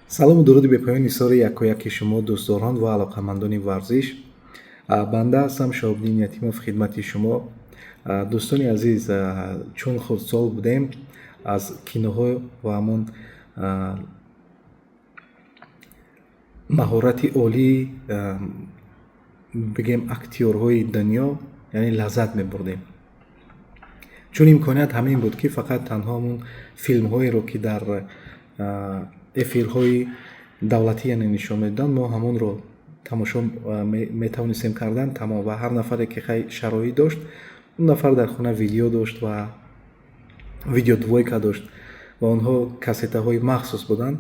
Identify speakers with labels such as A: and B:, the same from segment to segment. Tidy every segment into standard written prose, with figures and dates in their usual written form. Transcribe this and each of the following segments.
A: салому дуруди бе поёни сори якояки шумо дӯстдорон ва алоқамандони варзиш. Банда ҳастам Шаҳобдин Ятимов хидмати шумо. Дӯстони азиз, чун хурдсол будем аз киноҳо ва ҳамон маҳорати олии бигем актёрҳои дунё, яъне лаззат мебурдем. Чун имконият ҳамин буд ки фақат танҳо ҳамон филмҳоеро ки дар эфирҳои давлатӣ яъне нишон медоданд, мо ҳамонро тамошо метавонистем кардан тамом. Ва ҳар нафаре ки хай шароит дошт, он нафар дар хона видео дошт ва видеодвойка дошт ва онҳо кассетаҳои махсус буданд.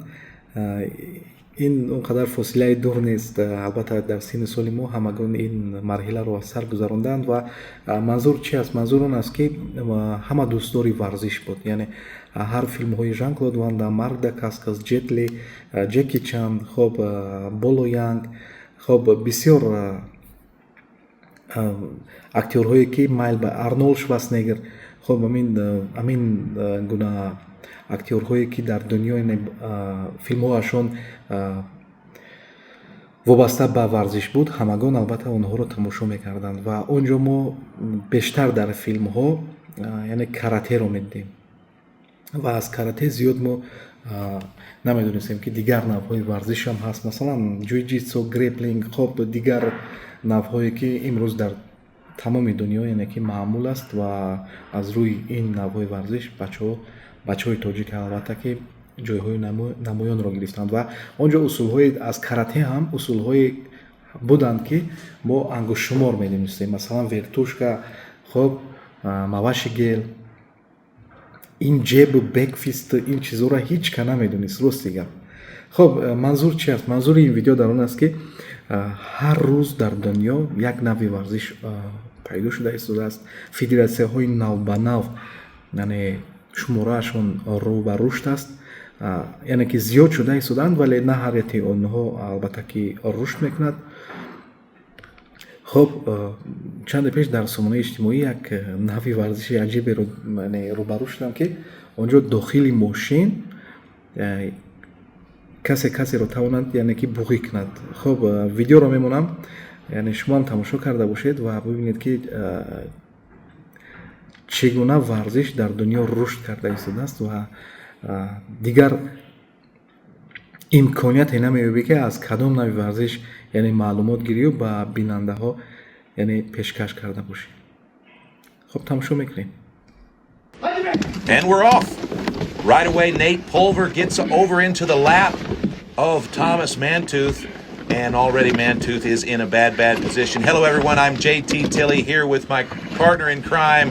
A: ин он қадар фосилаи дур нест. Албатта дар синни соли мо ҳамагон ин марҳиларо аз сар гузаронданд ва манзур чи аст? Манзур он аст ки ҳама дӯстдори варзиш буд. Яъне ҳар филмҳои Жан-Клод Ван Дам, Марк Дакаскос, Джет Ли, Джеки Чан, хоб Боло Янг, хоб бисёр актёрҳое ки майл ба Арнолд Шварценеггер, хоб амин гуна актёрҳое ки дар дунёи филмҳоашон вобаста ба варзиш буд, ҳамагон албатта онҳоро тамошо мекарданд. Ва он ҷо мо бештар дар филмҳо яъне каратеро медидем ва аз карате зиёд мо намедонистем ки дигар навъҳои варзишам ҳаст, масалан ҷуйҷитсу, греплинг, хоб дигар навъҳое ки имрӯз дар тамоми дунё яъне ки маъмул аст ва аз рӯи ин навъҳои варзиш бачаҳои тоҷик албатта ки ҷойҳои намоёнро гирифтанд. Ва он ҷо усулҳои аз карате ҳам усулҳое буданд ки мо ангушшумор медонистем, масалан вертушка, хоб маваши гел, ин ҷебу бекфист, ин чизоро ҳеҷ ка намедонист. Рости гап. Хоб манзур чи аст? Манзури ин видео дар он аст ки ҳар рӯз дар дунё як нави варзиш пайдо шуда истодааст. Федератсияҳои навбанав яъне шумораашон рӯ ба рушд аст, яъне ки зиёд шуда истодаанд, вале на ҳар яке онҳо албатта ки рушд мекунад. хоб чанде пеш дар сомонаи иҷтимоӣ як нави варзиши аҷиберо рӯбарӯ шудам ки он ҷо дохили мошин касеро тавонад яъне ки буғӣ кунад. Хоб видеоро мемонам, яъне шумоам тамошо карда бошед ва бибинед ки чӣ гуна варзиш дар дунё рушд карда истодааст ва дигар имконияте намеёбӣ ки аз кадом нави варзиш яъне маълумот гирию ба бинандаҳо яъне пешкаш карда бошӣ. Хоб тамошо мекунем.
B: And we're off. Right away, Nate Pulver gets over into the lap of Thomas Mantooth, and already Mantooth is in a bad position. Hello, everyone. I'm JT Tilley here with my partner in crime,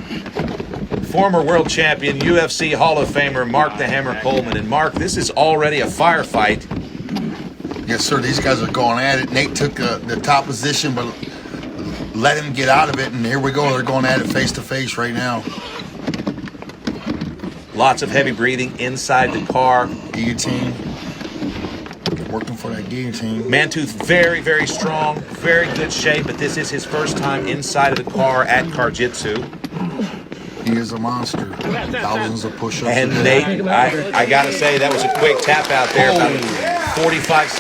B: former world champion, UFC Hall of Famer, Mark the Hammer Coleman. And Mark, this is already a firefight.
C: Yes, sir. These guys are going at it. Nate took the top position, but let him get out of it. And here we go. They're going at it face to face right now.
B: Lots of heavy breathing inside the car.
C: Guillotine. Working for that guillotine.
B: Mantooth very strong, very good shape, but this is his first time inside of the car at Karjitsu.
C: He is a monster. Thousands of push-ups.
B: And Nate, I gotta say, that was a quick tap out there, about 45 seconds.